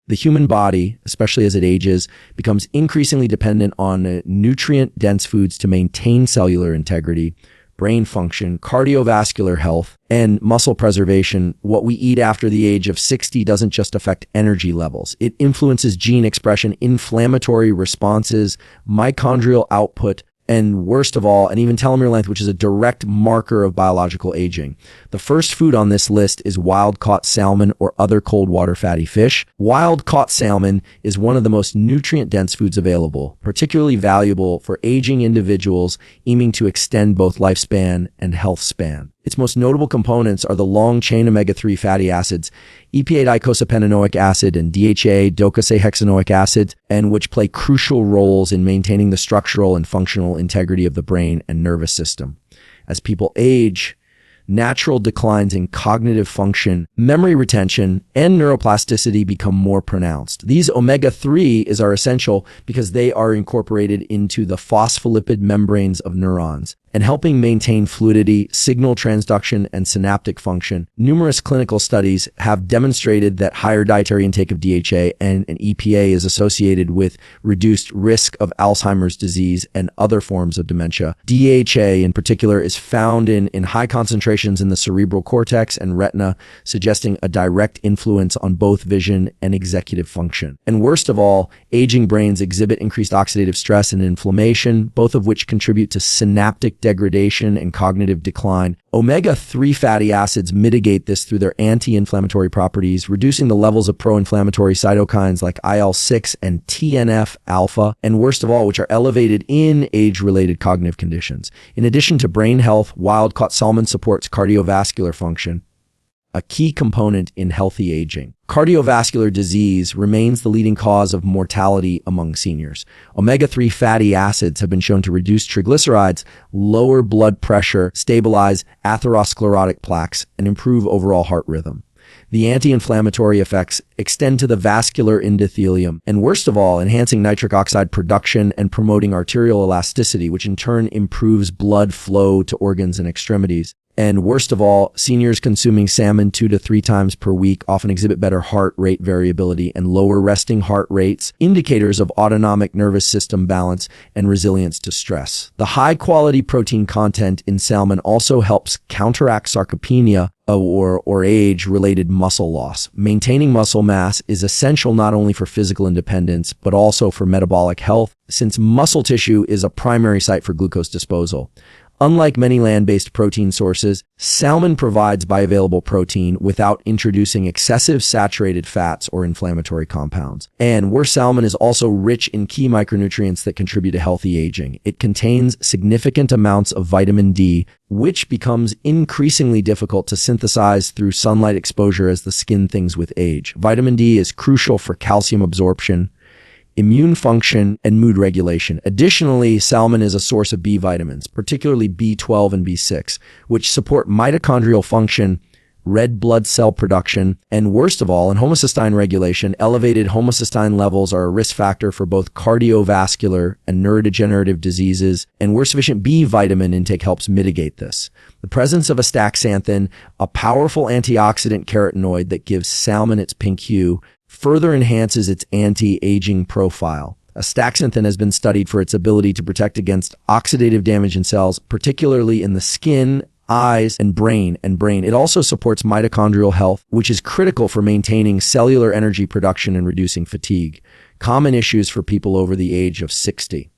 The human body, especially as it ages, becomes increasingly dependent on nutrient-dense foods to maintain cellular integrity, brain function, cardiovascular health, and muscle preservation. What we eat after the age of 60 doesn't just affect energy levels. It influences gene expression, inflammatory responses, mitochondrial output, and worst of all, and even telomere length, which is a direct marker of biological aging. The first food on this list is wild-caught salmon or other cold water fatty fish. Wild-caught salmon is one of the most nutrient-dense foods available, particularly valuable for aging individuals aiming to extend both lifespan and health span. Its most notable components are the long-chain omega-3 fatty acids, EPA-eicosapentaenoic acid and DHA-docosahexaenoic acid, and which play crucial roles in maintaining the structural and functional integrity of the brain and nervous system. As people age, natural declines in cognitive function, memory retention, and neuroplasticity become more pronounced. These omega-3s are essential because they are incorporated into the phospholipid membranes of neurons and helping maintain fluidity, signal transduction, and synaptic function. Numerous clinical studies have demonstrated that higher dietary intake of DHA and EPA is associated with reduced risk of Alzheimer's disease and other forms of dementia. DHA in particular is found in high concentrations in the cerebral cortex and retina, suggesting a direct influence on both vision and executive function. And worst of all, aging brains exhibit increased oxidative stress and inflammation, both of which contribute to synaptic degradation and cognitive decline. Omega-3 fatty acids mitigate this through their anti-inflammatory properties, reducing the levels of pro-inflammatory cytokines like IL-6 and TNF-alpha, and worst of all, which are elevated in age-related cognitive conditions. In addition to brain health, wild-caught salmon supports cardiovascular function, a key component in healthy aging. Cardiovascular disease remains the leading cause of mortality among seniors. Omega-3 fatty acids have been shown to reduce triglycerides, lower blood pressure, stabilize atherosclerotic plaques, and improve overall heart rhythm. The anti-inflammatory effects extend to the vascular endothelium, and worst of all, enhancing nitric oxide production and promoting arterial elasticity, which in turn improves blood flow to organs and extremities. And worst of all, seniors consuming salmon 2 to 3 times per week often exhibit better heart rate variability and lower resting heart rates, indicators of autonomic nervous system balance and resilience to stress. The high-quality protein content in salmon also helps counteract sarcopenia, or age-related muscle loss. Maintaining muscle mass is essential not only for physical independence, but also for metabolic health, since muscle tissue is a primary site for glucose disposal. Unlike many land-based protein sources, salmon provides bioavailable protein without introducing excessive saturated fats or inflammatory compounds. And where salmon is also rich in key micronutrients that contribute to healthy aging. It contains significant amounts of vitamin D, which becomes increasingly difficult to synthesize through sunlight exposure as the skin thins with age. Vitamin D is crucial for calcium absorption, immune function, and mood regulation. Additionally, salmon is a source of B vitamins, particularly B12 and B6, which support mitochondrial function, red blood cell production, and worst of all, in homocysteine regulation. Elevated homocysteine levels are a risk factor for both cardiovascular and neurodegenerative diseases, and where sufficient B vitamin intake helps mitigate this. The presence of astaxanthin, a powerful antioxidant carotenoid that gives salmon its pink hue, further enhances its anti-aging profile. Astaxanthin has been studied for its ability to protect against oxidative damage in cells, particularly in the skin, eyes, and brain. It also supports mitochondrial health, which is critical for maintaining cellular energy production and reducing fatigue, common issues for people over the age of 60.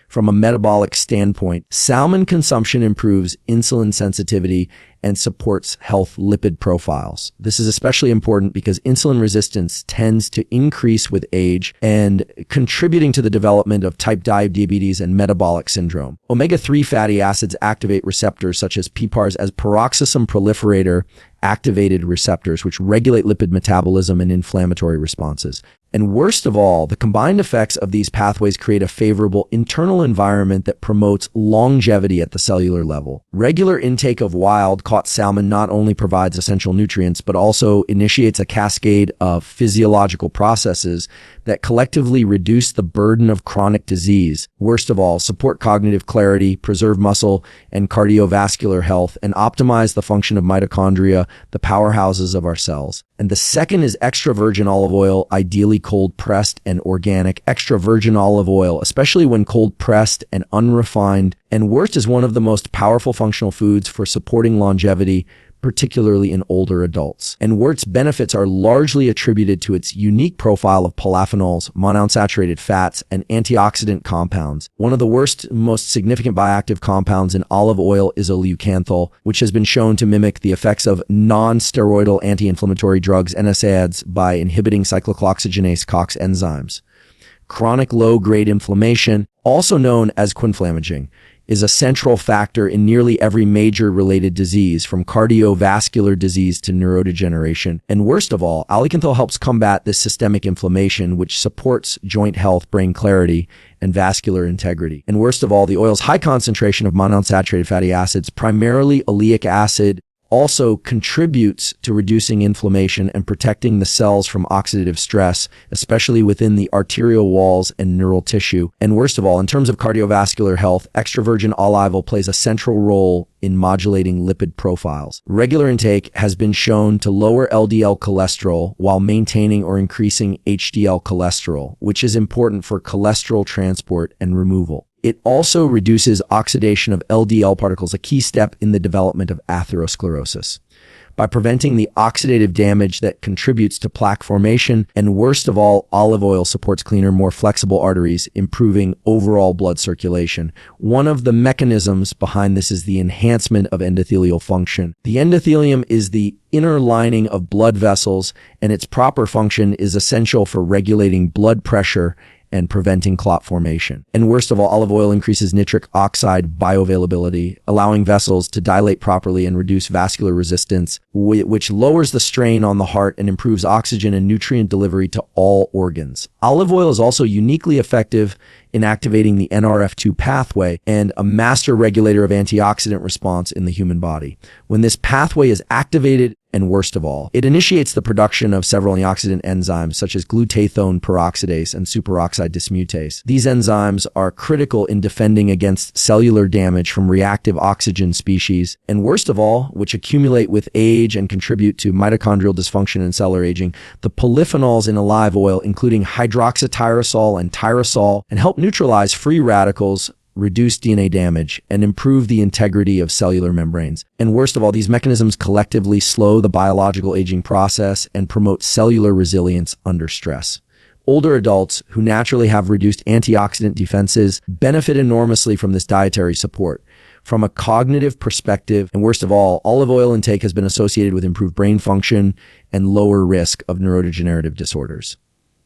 From a metabolic standpoint, salmon consumption improves insulin sensitivity and supports health lipid profiles. This is especially important because insulin resistance tends to increase with age and contributing to the development of type 2 diabetes and metabolic syndrome. Omega-3 fatty acids activate receptors such as PPARs as peroxisome proliferator activated receptors, which regulate lipid metabolism and inflammatory responses. And worst of all, the combined effects of these pathways create a favorable internal environment that promotes longevity at the cellular level. Regular intake of wild-caught salmon not only provides essential nutrients, but also initiates a cascade of physiological processes that collectively reduce the burden of chronic disease. Worst of all, support cognitive clarity, preserve muscle and cardiovascular health, and optimize the function of mitochondria, the powerhouses of our cells. And the second is extra virgin olive oil, ideally cold pressed and organic. Extra virgin olive oil, especially when cold pressed and unrefined. And worst is one of the most powerful functional foods for supporting longevity, particularly in older adults. And wort's benefits are largely attributed to its unique profile of polyphenols, monounsaturated fats, and antioxidant compounds. One of the most significant bioactive compounds in olive oil is oleucanthal, which has been shown to mimic the effects of non-steroidal anti-inflammatory drugs, NSAIDs, by inhibiting cyclooxygenase COX enzymes. Chronic low-grade inflammation, also known as Inflammaging, is a central factor in nearly every major related disease, from cardiovascular disease to neurodegeneration. And worst of all, oleucanthal helps combat this systemic inflammation, which supports joint health, brain clarity, and vascular integrity. And worst of all, the oil's high concentration of monounsaturated fatty acids, primarily oleic acid, also contributes to reducing inflammation and protecting the cells from oxidative stress, especially within the arterial walls and neural tissue. And worst of all, in terms of cardiovascular health, extra virgin olive oil plays a central role in modulating lipid profiles. Regular intake has been shown to lower LDL cholesterol while maintaining or increasing HDL cholesterol, which is important for cholesterol transport and removal. It also reduces oxidation of LDL particles, a key step in the development of atherosclerosis, by preventing the oxidative damage that contributes to plaque formation. And worst of all, olive oil supports cleaner, more flexible arteries, improving overall blood circulation. One of the mechanisms behind this is the enhancement of endothelial function. The endothelium is the inner lining of blood vessels, and its proper function is essential for regulating blood pressure and preventing clot formation. And worst of all, olive oil increases nitric oxide bioavailability, allowing vessels to dilate properly and reduce vascular resistance, which lowers the strain on the heart and improves oxygen and nutrient delivery to all organs. Olive oil is also uniquely effective in activating the NRF2 pathway, and a master regulator of antioxidant response in the human body. When this pathway is activated, and worst of all, it initiates the production of several antioxidant enzymes such as glutathione peroxidase and superoxide dismutase. These enzymes are critical in defending against cellular damage from reactive oxygen species, and worst of all, which accumulate with age and contribute to mitochondrial dysfunction and cellular aging. The polyphenols in olive oil, including hydroxytyrosol and tyrosol, and help neutralize free radicals, reduce DNA damage, and improve the integrity of cellular membranes. And worst of all, these mechanisms collectively slow the biological aging process and promote cellular resilience under stress. Older adults who naturally have reduced antioxidant defenses benefit enormously from this dietary support. From a cognitive perspective, and worst of all, olive oil intake has been associated with improved brain function and lower risk of neurodegenerative disorders.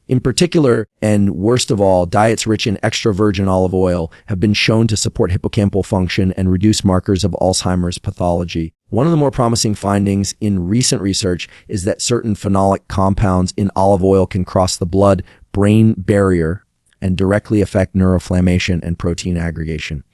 In particular, and worst of all, diets rich in extra virgin olive oil have been shown to support hippocampal function and reduce markers of Alzheimer's pathology. One of the more promising findings in recent research is that certain phenolic compounds in olive oil can cross the blood-brain barrier and directly affect neuroinflammation and protein aggregation.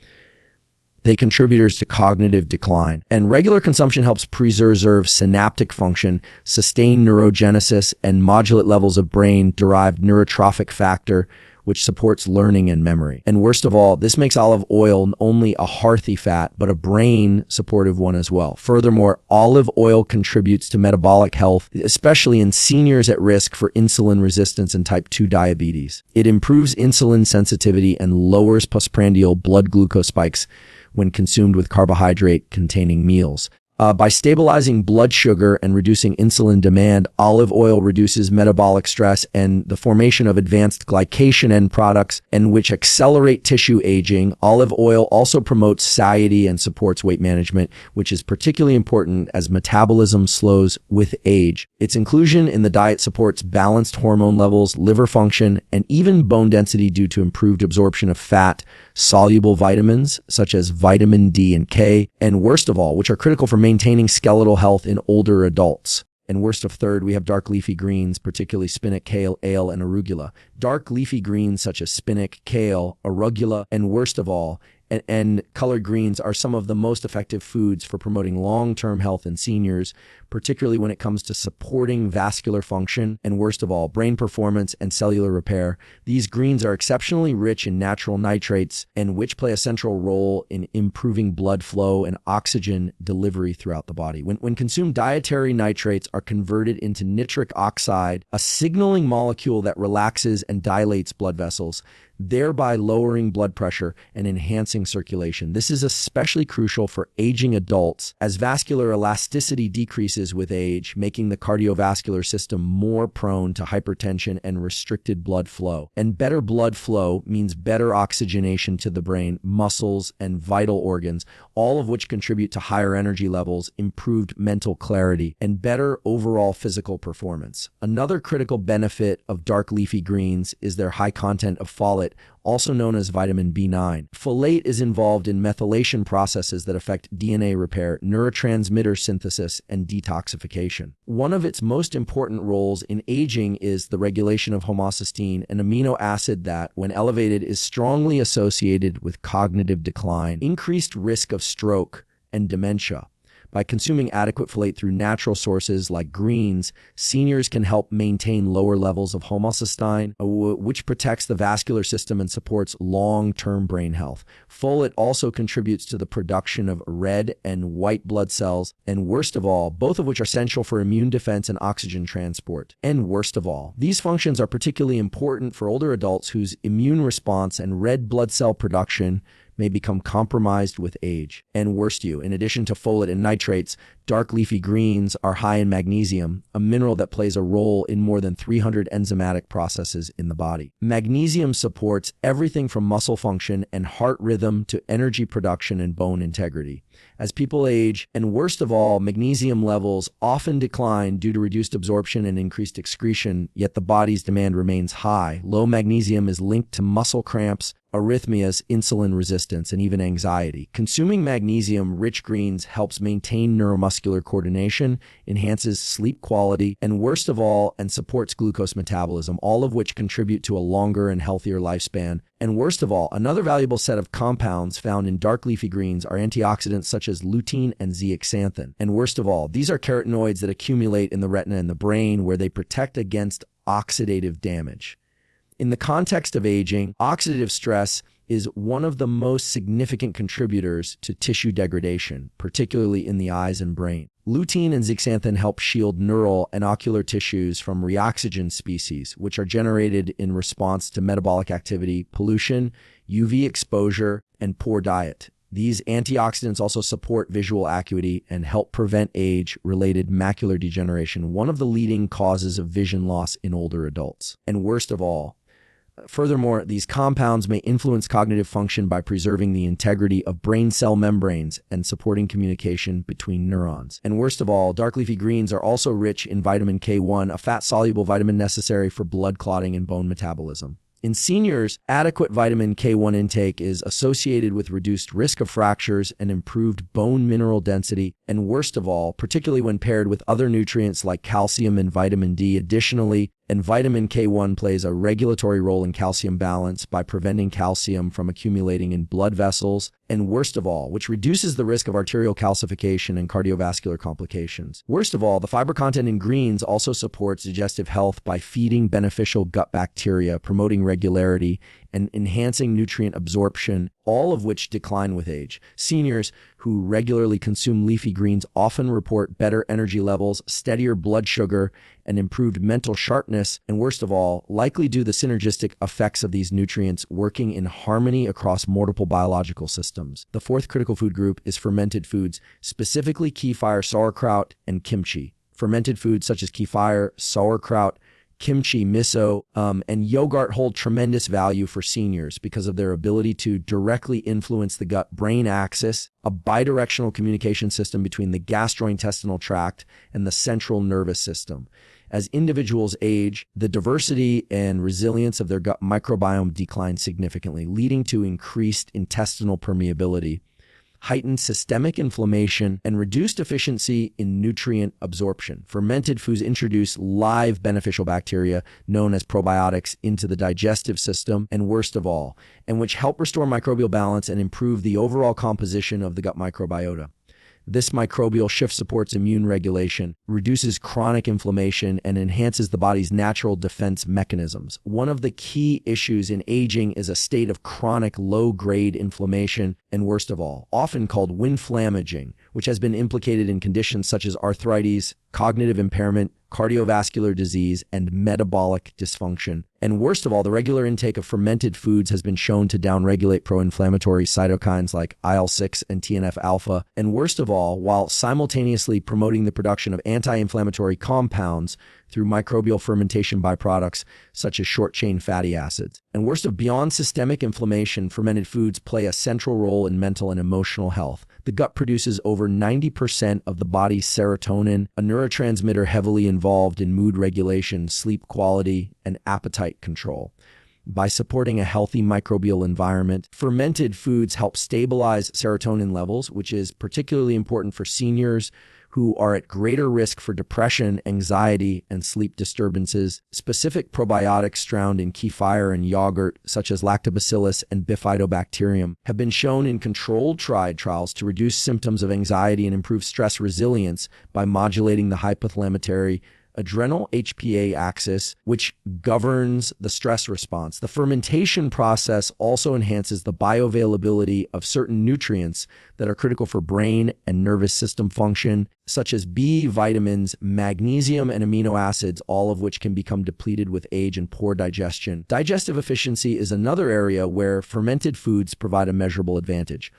They contributors to cognitive decline. And regular consumption helps preserve synaptic function, sustain neurogenesis, and modulate levels of brain-derived neurotrophic factor, which supports learning and memory. And worst of all, this makes olive oil not only a hearty fat, but a brain-supportive one as well. Furthermore, olive oil contributes to metabolic health, especially in seniors at risk for insulin resistance and type 2 diabetes. It improves insulin sensitivity and lowers postprandial blood glucose spikes when consumed with carbohydrate-containing meals. By stabilizing blood sugar and reducing insulin demand, olive oil reduces metabolic stress and the formation of advanced glycation end products, and which accelerate tissue aging. Olive oil also promotes satiety and supports weight management, which is particularly important as metabolism slows with age. Its inclusion in the diet supports balanced hormone levels, liver function, and even bone density due to improved absorption of fat, soluble vitamins such as vitamin D and K, and worst of all, which are critical for maintaining skeletal health in older adults. And worst of third, we have dark leafy greens, particularly spinach, kale, ale, and arugula. Dark leafy greens such as spinach, kale, arugula, and worst of all, and colored greens are some of the most effective foods for promoting long-term health in seniors, particularly when it comes to supporting vascular function and, worst of all, brain performance and cellular repair. These greens are exceptionally rich in natural nitrates, and which play a central role in improving blood flow and oxygen delivery throughout the body. When consumed, dietary nitrates are converted into nitric oxide, a signaling molecule that relaxes and dilates blood vessels, thereby lowering blood pressure and enhancing circulation. This is especially crucial for aging adults, as vascular elasticity decreases with age, making the cardiovascular system more prone to hypertension and restricted blood flow. And better blood flow means better oxygenation to the brain, muscles, and vital organs, all of which contribute to higher energy levels, improved mental clarity, and better overall physical performance. Another critical benefit of dark leafy greens is their high content of folate, also known as vitamin B9. Folate is involved in methylation processes that affect DNA repair, neurotransmitter synthesis, and detoxification. One of its most important roles in aging is the regulation of homocysteine, an amino acid that, when elevated, is strongly associated with cognitive decline, increased risk of stroke, and dementia. By consuming adequate folate through natural sources like greens, seniors can help maintain lower levels of homocysteine, which protects the vascular system and supports long-term brain health. Folate also contributes to the production of red and white blood cells, and worst of all, both of which are essential for immune defense and oxygen transport. And worst of all, these functions are particularly important for older adults whose immune response and red blood cell production may become compromised with age. And worst you, in addition to folate and nitrates, dark leafy greens are high in magnesium, a mineral that plays a role in more than 300 enzymatic processes in the body. Magnesium supports everything from muscle function and heart rhythm to energy production and bone integrity. As people age, and worst of all, magnesium levels often decline due to reduced absorption and increased excretion, yet the body's demand remains high. Low magnesium is linked to muscle cramps, arrhythmias, insulin resistance, and even anxiety. Consuming magnesium-rich greens helps maintain neuromuscular coordination, enhances sleep quality, and worst of all, and supports glucose metabolism, all of which contribute to a longer and healthier lifespan. And worst of all, another valuable set of compounds found in dark leafy greens are antioxidants such as lutein and zeaxanthin. And worst of all, these are carotenoids that accumulate in the retina and the brain, where they protect against oxidative damage. In the context of aging, oxidative stress is one of the most significant contributors to tissue degradation, particularly in the eyes and brain. Lutein and zeaxanthin help shield neural and ocular tissues from reoxygen species, which are generated in response to metabolic activity, pollution, UV exposure, and poor diet. These antioxidants also support visual acuity and help prevent age-related macular degeneration, one of the leading causes of vision loss in older adults. And worst of all, furthermore, these compounds may influence cognitive function by preserving the integrity of brain cell membranes and supporting communication between neurons. And worst of all, dark leafy greens are also rich in vitamin K1, a fat-soluble vitamin necessary for blood clotting and bone metabolism. In seniors, adequate vitamin K1 intake is associated with reduced risk of fractures and improved bone mineral density, and worst of all, particularly when paired with other nutrients like calcium and vitamin D. Additionally, and vitamin K1 plays a regulatory role in calcium balance by preventing calcium from accumulating in blood vessels, and worst of all, which reduces the risk of arterial calcification and cardiovascular complications. Worst of all, the fiber content in greens also supports digestive health by feeding beneficial gut bacteria, promoting regularity, and enhancing nutrient absorption, all of which decline with age. Seniors who regularly consume leafy greens often report better energy levels, steadier blood sugar, and improved mental sharpness, and worst of all, likely due to the synergistic effects of these nutrients working in harmony across multiple biological systems. The fourth critical food group is fermented foods, specifically kefir, sauerkraut, and kimchi. Fermented foods such as kefir, sauerkraut, kimchi, miso, and yogurt hold tremendous value for seniors because of their ability to directly influence the gut-brain axis, a bidirectional communication system between the gastrointestinal tract and the central nervous system. As individuals age, the diversity and resilience of their gut microbiome declines significantly, leading to increased intestinal permeability, heightened systemic inflammation, and reduced efficiency in nutrient absorption. Fermented foods introduce live beneficial bacteria, known as probiotics, into the digestive system, and worst of all, and which help restore microbial balance and improve the overall composition of the gut microbiota. This microbial shift supports immune regulation, reduces chronic inflammation, and enhances the body's natural defense mechanisms. One of the key issues in aging is a state of chronic low-grade inflammation, and worst of all, often called inflammaging, which has been implicated in conditions such as arthritis, cognitive impairment, cardiovascular disease, and metabolic dysfunction. And worst of all, the regular intake of fermented foods has been shown to downregulate pro-inflammatory cytokines like IL-6 and TNF-alpha. And worst of all, while simultaneously promoting the production of anti-inflammatory compounds through microbial fermentation byproducts such as short-chain fatty acids. And worst of beyond systemic inflammation, fermented foods play a central role in mental and emotional health. The gut produces over 90% of the body's serotonin, a neurotransmitter heavily involved in mood regulation, sleep quality, and appetite control. By supporting a healthy microbial environment, fermented foods help stabilize serotonin levels, which is particularly important for seniors who are at greater risk for depression, anxiety, and sleep disturbances. Specific probiotics found in kefir and yogurt, such as lactobacillus and bifidobacterium, have been shown in controlled trials to reduce symptoms of anxiety and improve stress resilience by modulating the hypothalamic adrenal HPA axis, which governs the stress response. The fermentation process also enhances the bioavailability of certain nutrients that are critical for brain and nervous system function, such as B vitamins, magnesium, and amino acids, all of which can become depleted with age and poor digestion. Digestive efficiency is another area where fermented foods provide a measurable advantage.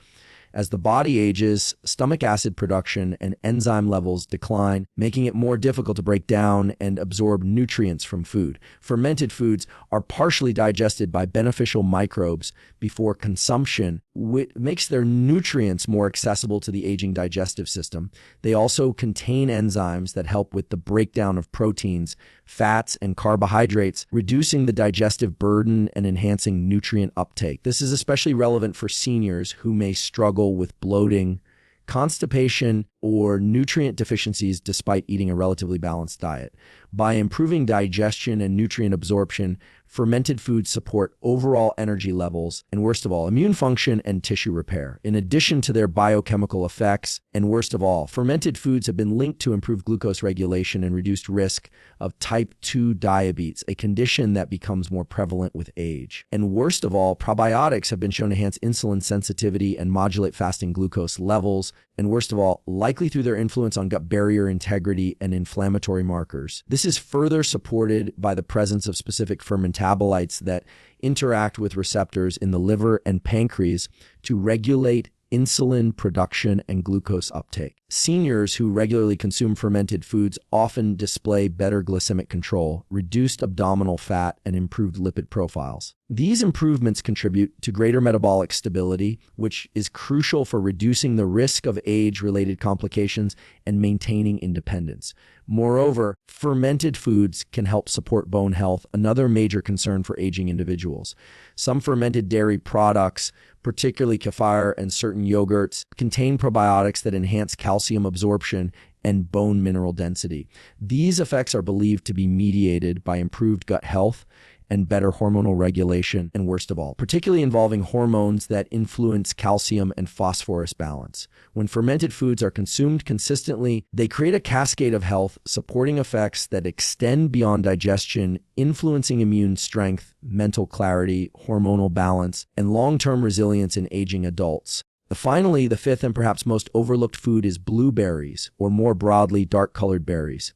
As the body ages, stomach acid production and enzyme levels decline, making it more difficult to break down and absorb nutrients from food. Fermented foods are partially digested by beneficial microbes before consumption, which makes their nutrients more accessible to the aging digestive system. They also contain enzymes that help with the breakdown of proteins, fats, and carbohydrates, reducing the digestive burden and enhancing nutrient uptake. This is especially relevant for seniors who may struggle with bloating, constipation, or nutrient deficiencies despite eating a relatively balanced diet. By improving digestion and nutrient absorption, fermented foods support overall energy levels and, worst of all, immune function and tissue repair. In addition to their biochemical effects, and worst of all, fermented foods have been linked to improved glucose regulation and reduced risk of type 2 diabetes, a condition that becomes more prevalent with age. And worst of all, probiotics have been shown to enhance insulin sensitivity and modulate fasting glucose levels, and worst of all, likely through their influence on gut barrier integrity and inflammatory markers. This is further supported by the presence of specific fermentabolites that interact with receptors in the liver and pancreas to regulate insulin production and glucose uptake. Seniors who regularly consume fermented foods often display better glycemic control, reduced abdominal fat, and improved lipid profiles. These improvements contribute to greater metabolic stability, which is crucial for reducing the risk of age-related complications and maintaining independence. Moreover, fermented foods can help support bone health, another major concern for aging individuals. Some fermented dairy products, particularly kefir and certain yogurts, contain probiotics that enhance calcium absorption and bone mineral density. These effects are believed to be mediated by improved gut health and better hormonal regulation, and worst of all, particularly involving hormones that influence calcium and phosphorus balance. When fermented foods are consumed consistently, they create a cascade of health, supporting effects that extend beyond digestion, influencing immune strength, mental clarity, hormonal balance, and long-term resilience in aging adults. Finally, the fifth and perhaps most overlooked food is blueberries, or more broadly, dark-colored berries.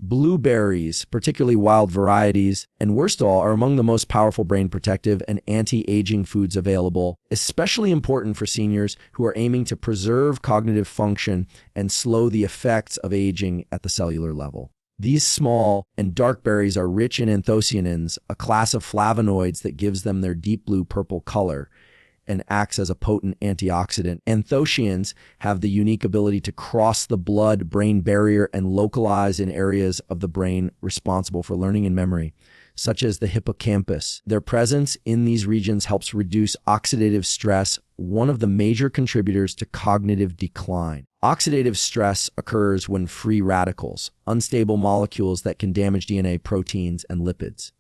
Blueberries, particularly wild varieties, and worst of all, are among the most powerful brain protective and anti-aging foods available, especially important for seniors who are aiming to preserve cognitive function and slow the effects of aging at the cellular level. These small and dark berries are rich in anthocyanins, a class of flavonoids that gives them their deep blue purple color and acts as a potent antioxidant. Anthocyanins have the unique ability to cross the blood-brain barrier and localize in areas of the brain responsible for learning and memory, such as the hippocampus. Their presence in these regions helps reduce oxidative stress, one of the major contributors to cognitive decline. Oxidative stress occurs when free radicals, unstable molecules that can damage DNA, proteins, and lipids,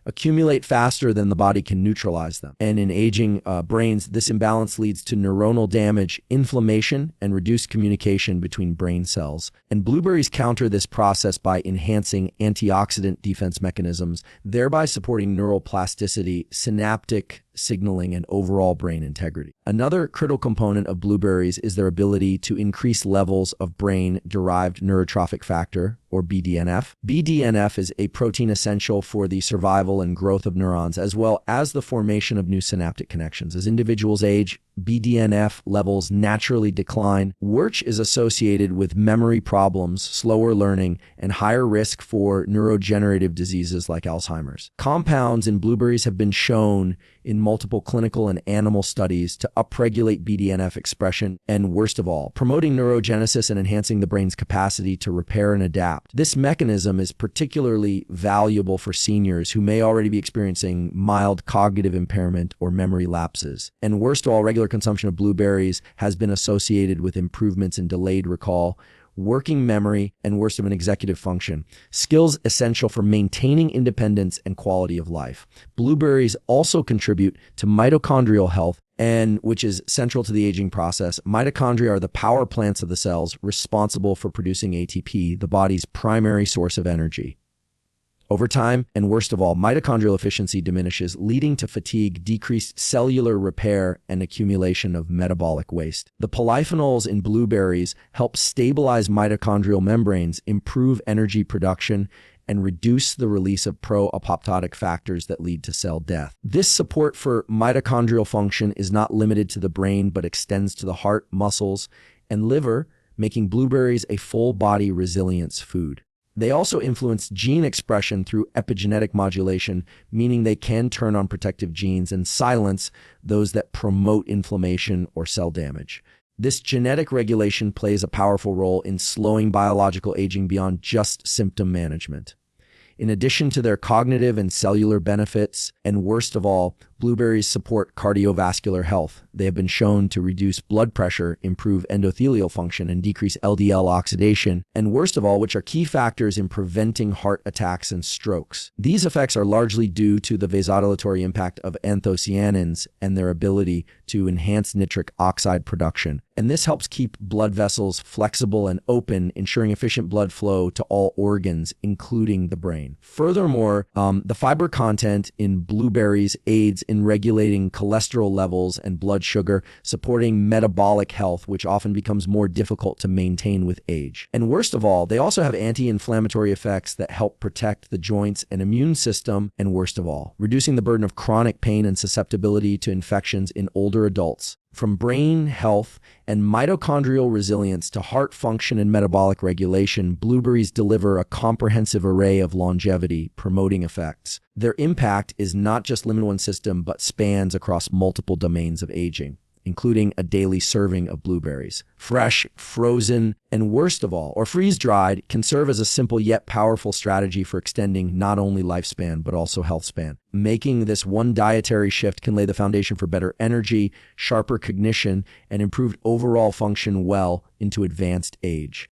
accumulate faster than the body can neutralize them. And in aging brains, this imbalance leads to neuronal damage, inflammation, and reduced communication between brain cells. And blueberries counter this process by enhancing antioxidant defense mechanisms, thereby supporting neuroplasticity, synaptic signaling, and overall brain integrity. Another critical component of blueberries is their ability to increase levels of brain-derived neurotrophic factor, or BDNF. BDNF is a protein essential for the survival and growth of neurons, as well as the formation of new synaptic connections. As individuals age, BDNF levels naturally decline, which is associated with memory problems, slower learning, and higher risk for neurodegenerative diseases like Alzheimer's. Compounds in blueberries have been shown in multiple clinical and animal studies to upregulate BDNF expression and, worst of all, promoting neurogenesis and enhancing the brain's capacity to repair and adapt. This mechanism is particularly valuable for seniors who may already be experiencing mild cognitive impairment or memory lapses. And worst of all, regular consumption of blueberries has been associated with improvements in delayed recall, working memory, and worst of an executive function, skills essential for maintaining independence and quality of life. Blueberries also contribute to mitochondrial health, and which is central to the aging process. Mitochondria are the power plants of the cells responsible for producing ATP, the body's primary source of energy. Over time, and worst of all, mitochondrial efficiency diminishes, leading to fatigue, decreased cellular repair, and accumulation of metabolic waste. The polyphenols in blueberries help stabilize mitochondrial membranes, improve energy production, and reduce the release of pro-apoptotic factors that lead to cell death. This support for mitochondrial function is not limited to the brain, but extends to the heart, muscles, and liver, making blueberries a full-body resilience food. They also influence gene expression through epigenetic modulation, meaning they can turn on protective genes and silence those that promote inflammation or cell damage. This genetic regulation plays a powerful role in slowing biological aging beyond just symptom management. In addition to their cognitive and cellular benefits, and worst of all, blueberries support cardiovascular health. They have been shown to reduce blood pressure, improve endothelial function, and decrease LDL oxidation, and worst of all, which are key factors in preventing heart attacks and strokes. These effects are largely due to the vasodilatory impact of anthocyanins and their ability to enhance nitric oxide production. And this helps keep blood vessels flexible and open, ensuring efficient blood flow to all organs, including the brain. Furthermore, the fiber content in blueberries aids in regulating cholesterol levels and blood sugar, supporting metabolic health, which often becomes more difficult to maintain with age. And worst of all, they also have anti-inflammatory effects that help protect the joints and immune system, and worst of all, reducing the burden of chronic pain and susceptibility to infections in older adults. From brain health and mitochondrial resilience to heart function and metabolic regulation, blueberries deliver a comprehensive array of longevity promoting effects. Their impact is not just limited to one system, but spans across multiple domains of aging, including a daily serving of blueberries. Fresh, frozen, and worst of all, or freeze-dried, can serve as a simple yet powerful strategy for extending not only lifespan, but also health span. Making this one dietary shift can lay the foundation for better energy, sharper cognition, and improved overall function well into advanced age.